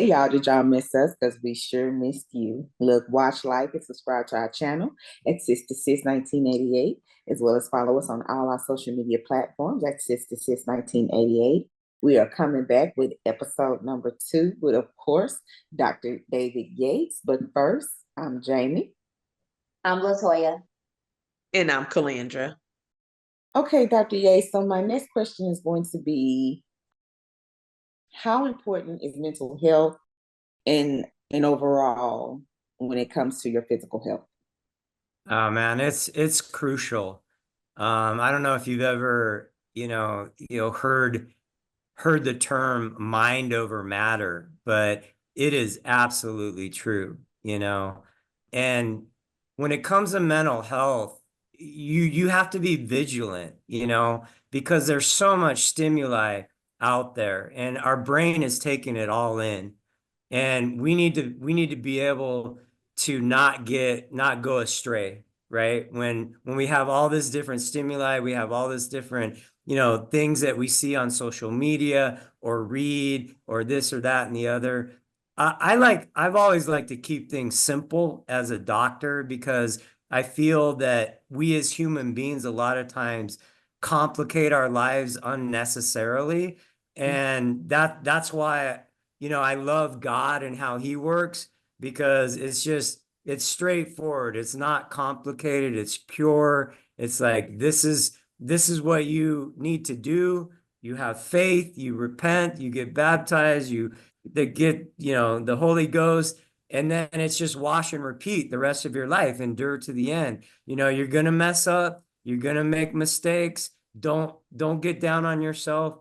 y'all, did y'all miss us? Because we sure missed you. Look, watch, like, and subscribe to our channel at Sister Sis 1988, as well as follow us on all our social media platforms at Sister Sis 1988. We are coming back with episode number 2 with, of course, Dr. David Yates. But first, I'm Jamie. I'm Latoya. And I'm Calandra. Okay, Dr. Yates, so my next question is going to be, how important is mental health and overall when it comes to your physical health? Oh man, it's crucial. I don't know if you've ever, heard the term mind over matter, but it is absolutely true, And when it comes to mental health, you have to be vigilant, because there's so much stimuli out there and our brain is taking it all in. And we need to be able to not go astray, right? When we have all this different stimuli, we have all this different, things that we see on social media or read or this or that and the other. I've always liked to keep things simple as a doctor because I feel that we as human beings a lot of times complicate our lives unnecessarily. And that's why, I love God and how he works because it's straightforward. It's not complicated. It's pure. It's like, this is what you need to do. You have faith, you repent, you get baptized, they get, the Holy Ghost, and then it's just wash and repeat the rest of your life, endure to the end. You're going to mess up. You're going to make mistakes. Don't get down on yourself.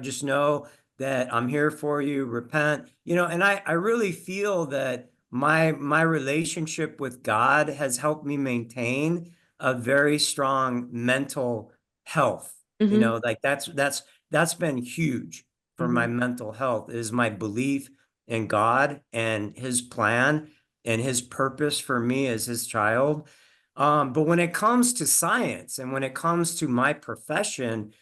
Just know that I'm here for you, repent, and I really feel that my relationship with God has helped me maintain a very strong mental health. Like that's been huge for my mental health is my belief in God and his plan and his purpose for me as his child. But when it comes to science and when it comes to my profession,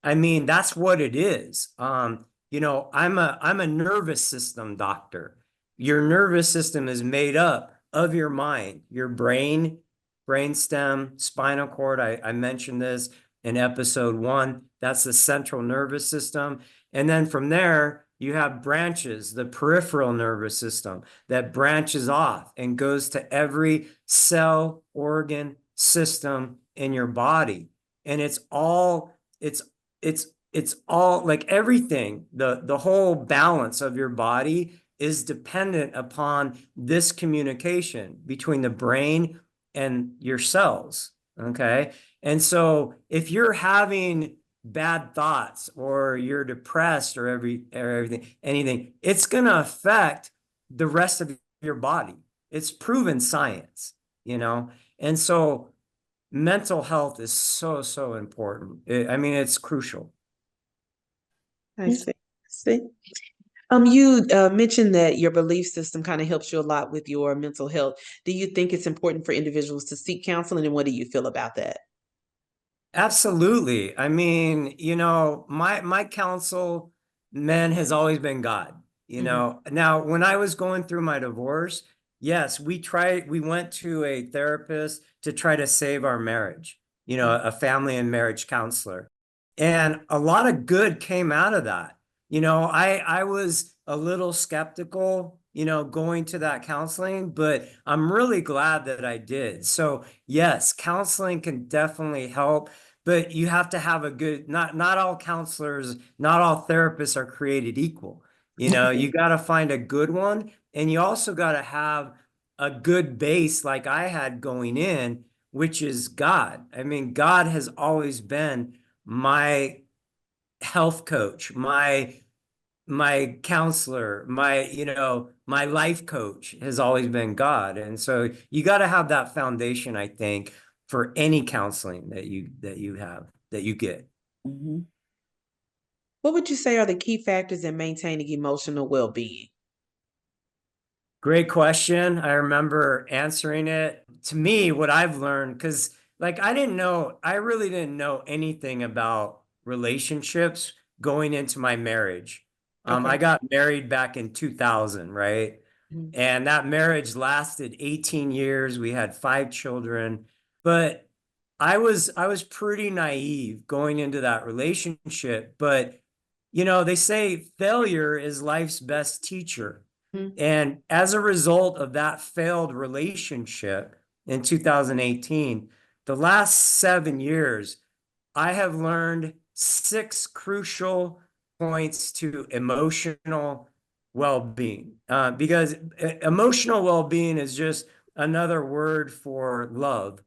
I mean, that's what it is. I'm a nervous system doctor. Your nervous system is made up of your mind, your brain, brainstem, spinal cord. I mentioned this in episode 1. That's the central nervous system. And then from there, you have branches, the peripheral nervous system that branches off and goes to every cell, organ, system in your body. And it's all like everything, the whole balance of your body is dependent upon this communication between the brain and your cells. Okay. And so if you're having bad thoughts or you're depressed or anything, it's going to affect the rest of your body. It's proven science, and so mental health is so important. I mean, it's crucial. I see. You mentioned that your belief system kind of helps you a lot with your mental health. Do you think it's important for individuals to seek counseling, and what do you feel about that? Absolutely. I mean, my counsel, man, has always been God. Now when I was going through my divorce, yes, we went to a therapist to try to save our marriage, a family and marriage counselor. And a lot of good came out of that. I was a little skeptical, going to that counseling, but I'm really glad that I did. So yes, counseling can definitely help, but you have to have a good, not all counselors, not all therapists are created equal. You got to find a good one, and you also got to have a good base like I had going in, which is God. I mean, God has always been my health coach, my counselor, my life coach has always been God. And so you got to have that foundation, I think, for any counseling that you get. Mm-hmm. What would you say are the key factors in maintaining emotional well-being? Great question. I remember answering it. To me, what I've learned, because like I really didn't know anything about relationships going into my marriage. Okay. I got married back in 2000, right? Mhm. And that marriage lasted 18 years. We had 5 children, but I was pretty naive going into that relationship. But they say failure is life's best teacher. Mhm. And as a result of that failed relationship in 2018, the last 7 years, I have learned 6 crucial points to emotional well-being. Because emotional well-being is just another word for love,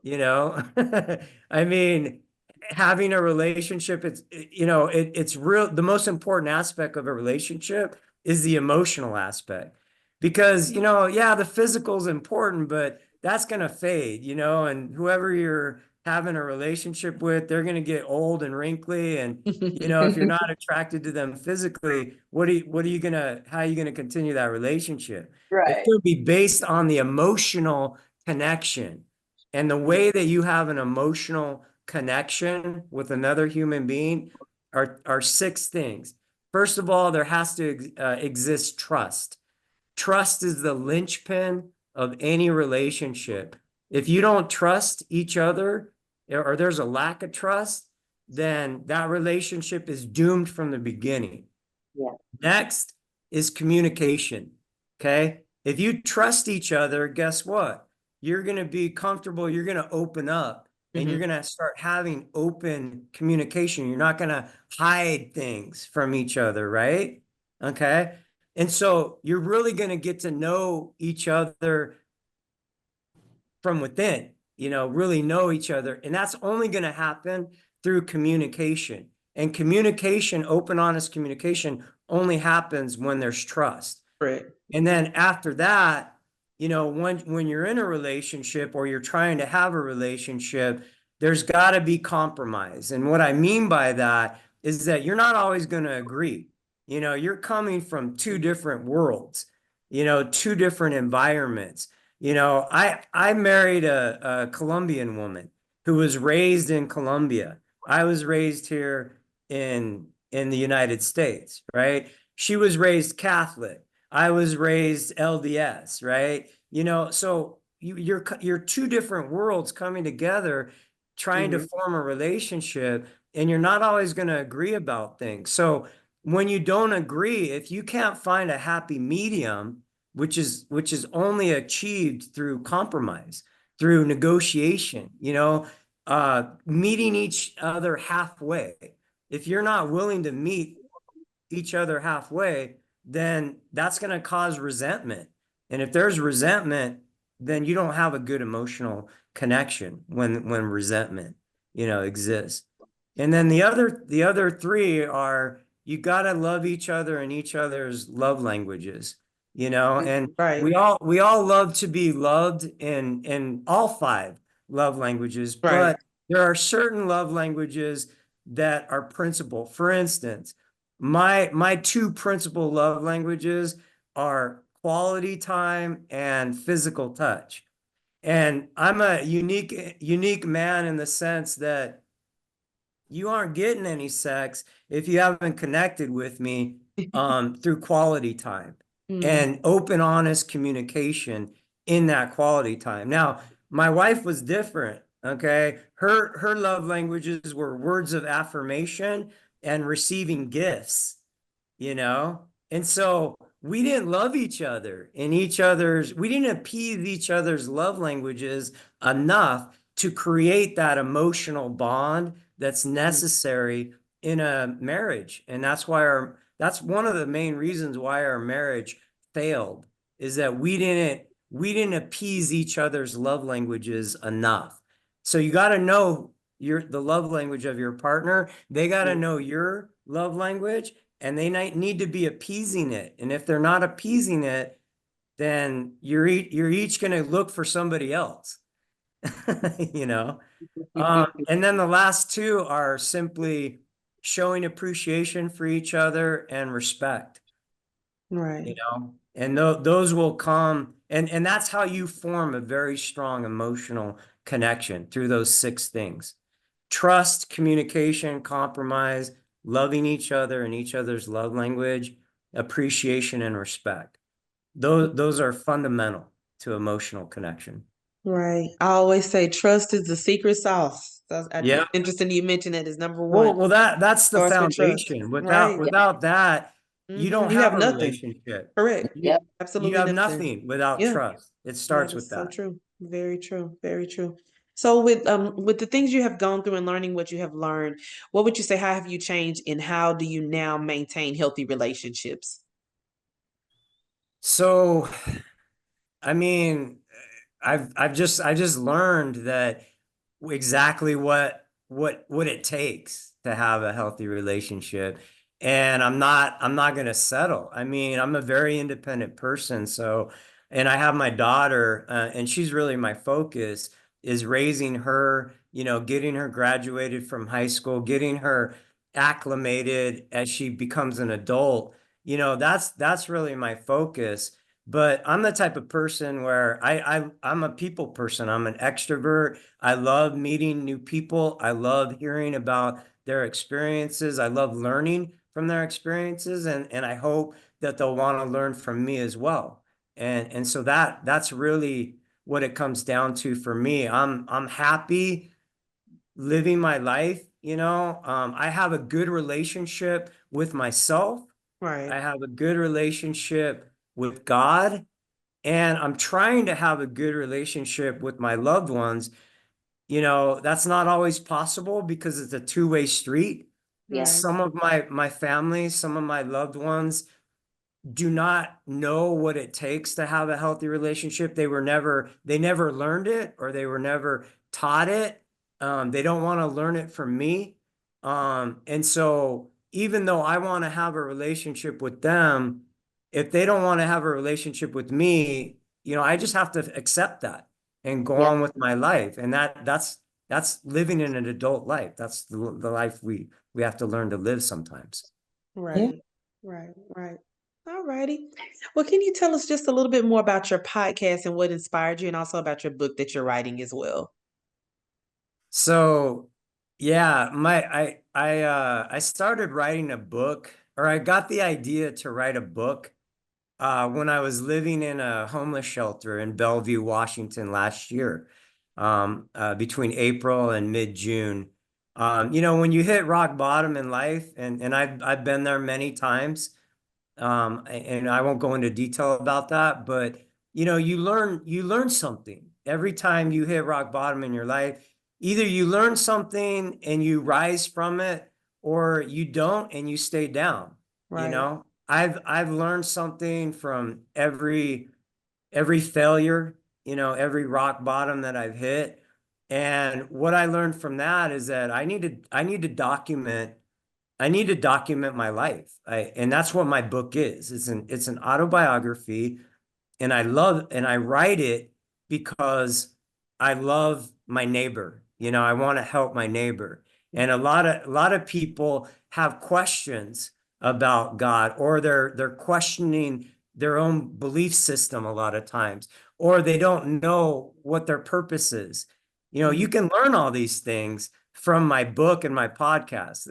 you know? I mean, having a relationship, it's real. The most important aspect of a relationship is the emotional aspect. Because, yeah, the physical is important, but that's going to fade, and whoever you're having a relationship with, they're going to get old and wrinkly. And, if you're not attracted to them physically, how are you going to continue that relationship? It's Right. going to be based on the emotional connection. And the way that you have an emotional connection with another human being are 6 things. First of all, there has to exist trust. Trust is the linchpin of any relationship. If you don't trust each other, or there's a lack of trust, then that relationship is doomed from the beginning. Yeah. Next is communication. Okay. If you trust each other, guess what? You're going to be comfortable. You're going to open up and you're Mhm. going to start having open communication. You're not going to hide things from each other, right? Okay. And so you're really going to get to know each other from within, really know each other. And that's only going to happen through communication. And communication, open, honest communication, only happens when there's trust. Right. And then after that, when you're in a relationship or you're trying to have a relationship, there's got to be compromise. And what I mean by that is that you're not always going to agree. You're coming from 2 different worlds, 2 different environments. I married a Colombian woman who was raised in Colombia. I was raised here in the United States, right? She was raised Catholic. I was raised LDS, right? So you're 2 different worlds coming together, trying to form a relationship, and you're not always going to agree about things. So when you don't agree, if you can't find a happy medium, which is only achieved through compromise, through negotiation, meeting each other halfway. If you're not willing to meet each other halfway, then that's going to cause resentment. And if there's resentment, then you don't have a good emotional connection when resentment, exists. And then the other 3 are you got to love each other and each other's love languages, and Right. we all love to be loved in all 5 love languages, Right. but there are certain love languages that are principal. For instance, my 2 principal love languages are quality time and physical touch. And I'm a unique man in the sense that you aren't getting any sex if you haven't connected with me through quality time Mm. and open, honest communication in that quality time. Now, my wife was different. Okay. Her love languages were words of affirmation and receiving gifts, and so we didn't love each other we didn't appease each other's love languages enough to create that emotional bond that's necessary in a marriage. And that's one of the main reasons why our marriage failed, is that we didn't appease each other's love languages enough. So you got to know the love language of your partner. They got to know your love language, and they need to be appeasing it. And if they're not appeasing it, then you're each going to look for somebody else. you know and then the last 2 are simply showing appreciation for each other and respect, Right. and those will come, and that's how you form a very strong emotional connection, through those 6 things: trust, communication, compromise, loving each other and each other's love language, appreciation and respect. Those are fundamental to emotional connection. Right. I always say trust is the secret sauce. So Yeah. it's interesting you mentioned that as number Well, one. that's the Starts with trust. foundation. Right. Without that, you don't You have have a nothing. relationship. Correct. Yep. You Absolutely have nothing. nothing without Yeah. trust. It That starts is with so that. true. Very true. Very true. So with the things you have gone through and learning what you have learned, what would you say, how have you changed and how do you now maintain healthy relationships? So, I mean, I just learned that exactly what it takes to have a healthy relationship. And I'm not going to settle. I mean, I'm a very independent person. So, and I have my daughter, and she's really my focus is raising her, getting her graduated from high school, getting her acclimated as she becomes an adult. That's really my focus. But I'm the type of person where I'm a people person. I'm an extrovert. I love meeting new people. I love hearing about their experiences. I love learning from their experiences, and I hope that they'll want to learn from me as well. And so that's really what it comes down to for me. I'm happy living my life. I have a good relationship with myself. Right. I have a good relationship with God, and I'm trying to have a good relationship with my loved ones. That's not always possible because it's a two-way street. Yeah. Some of my family, some of my loved ones do not know what it takes to have a healthy relationship. They never learned it, or they were never taught it. They don't want to learn it from me. And so even though I want to have a relationship with them, if they don't want to have a relationship with me, I just have to accept that and go Yep. on with my life. And that's living in an adult life. That's the life we have to learn to live sometimes. Right. Right. All righty. Well, can you tell us just a little bit more about your podcast and what inspired you, and also about your book that you're writing as well? So yeah, I started writing a book, or I got the idea to write a book when I was living in a homeless shelter in Bellevue, Washington last year, between April and mid-June. When you hit rock bottom in life, and I've been there many times, and I won't go into detail about that, but you learn something every time you hit rock bottom in your life. Either you learn something and you rise from it, or you don't and you stay down. Right. I've learned something from every failure, every rock bottom that I've hit. And what I learned from that is that I need to document my life. And that's what my book is. It's an autobiography, and I write it because I love my neighbor. I want to help my neighbor. And a lot of people have questions about God, or they're questioning their own belief system a lot of times, or they don't know what their purpose is. You can learn all these things from my book and my podcast.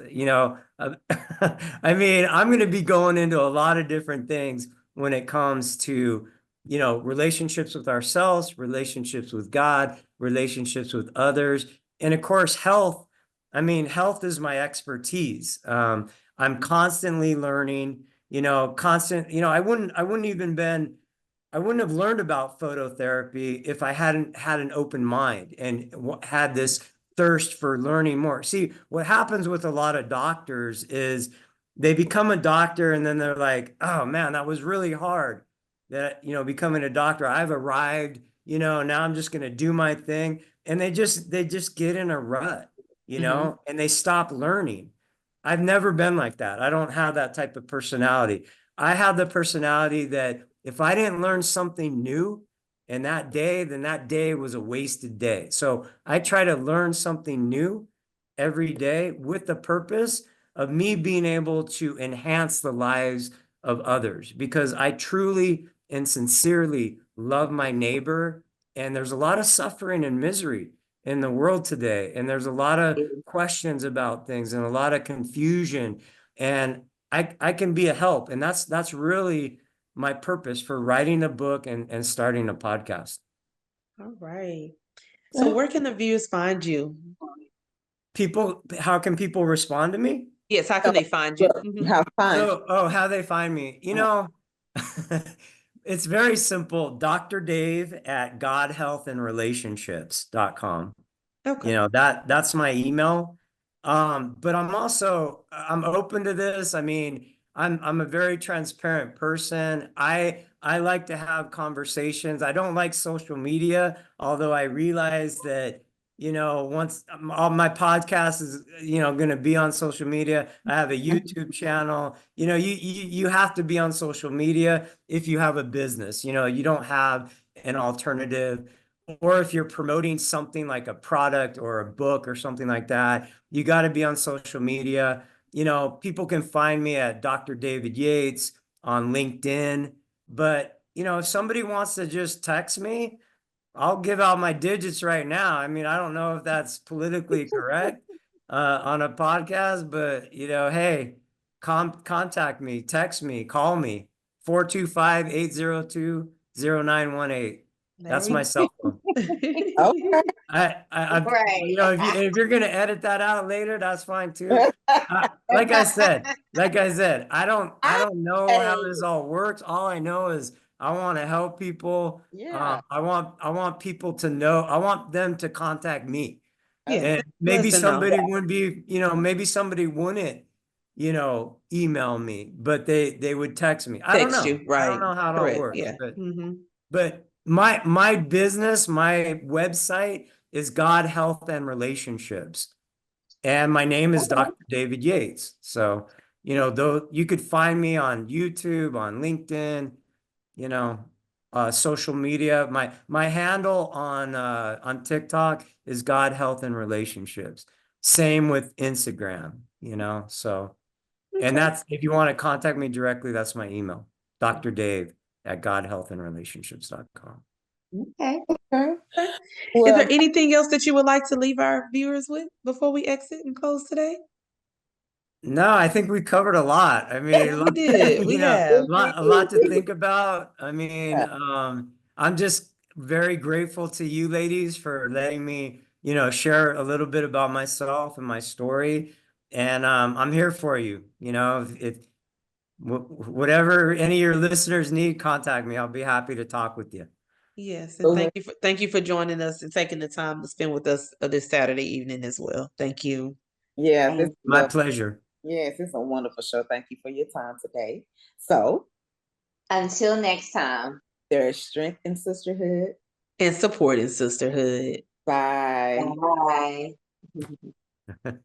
I mean, I'm going to be going into a lot of different things when it comes to relationships with ourselves, relationships with God, relationships with others, and of course, health. I mean, health is my expertise. I'm constantly learning, I wouldn't even been, I wouldn't have learned about phototherapy if I hadn't had an open mind and had this thirst for learning more. See, what happens with a lot of doctors is they become a doctor and then they're like, oh man, that was really hard. That, becoming a doctor, I've arrived, now I'm just going to do my thing. And they just get in a rut, and they stop learning. I've never been like that. I don't have that type of personality. I have the personality that if I didn't learn something new in that day, then that day was a wasted day. So I try to learn something new every day with the purpose of me being able to enhance the lives of others, because I truly and sincerely love my neighbor. And there's a lot of suffering and misery in the world today. And there's a lot of questions about things and a lot of confusion. And I can be a help. And that's really my purpose for writing a book and starting a podcast. All right. So where can the viewers find you? How can people respond to me? Yes, how can they find you? How fun. So, how they find me? It's very simple. Dr. Dave at godhealthandrelationships.com. Okay. That's my email. But I'm open to this. I mean, I'm a very transparent person. I like to have conversations. I don't like social media, although I realize that, once all my podcast is, going to be on social media. I have a YouTube channel. You have to be on social media if you have a business. You don't have an alternative. Or if you're promoting something like a product or a book or something like that, you got to be on social media. People can find me at Dr. David Yates on LinkedIn. But, if somebody wants to just text me, I'll give out my digits right now. I mean, I don't know if that's politically correct on a podcast, but, hey, contact me, text me, call me, 425-802-0918. That's my cell phone. Okay. Right. If you're gonna edit that out later, that's fine too. Like I said, I don't know how this all works. All I know is I want to help people. Yeah. I want people to know. I want them to contact me. Yeah. And maybe somebody wouldn't be, maybe somebody wouldn't, email me, but they would text me. I don't Text know. you, right. I don't know how it all Correct. works, Yeah. but my business, my website is God, Health, and Relationships. And my name is Dr. David Yates. So, though you could find me on YouTube, on LinkedIn, social media. My handle on TikTok is God, Health, and Relationships. Same with Instagram, so, and that's, if you want to contact me directly, that's my email, Dr. Dave at godhealthandrelationships.com. Okay. Okay. Is there anything else that you would like to leave our viewers with before we exit and close today? No, I think we covered a lot. I mean, We did. We have. a lot to think about. I mean, I'm just very grateful to you ladies for letting me, share a little bit about myself and my story. And I'm here for you. If whatever any of your listeners need, contact me. I'll be happy to talk with you. Yes, and thank you for joining us and taking the time to spend with us this Saturday evening as well. Thank you. Yeah, My pleasure. Yes, it's a wonderful show. Thank you for your time today. So, Until next time. there is strength in sisterhood. And support in sisterhood. Bye. Bye.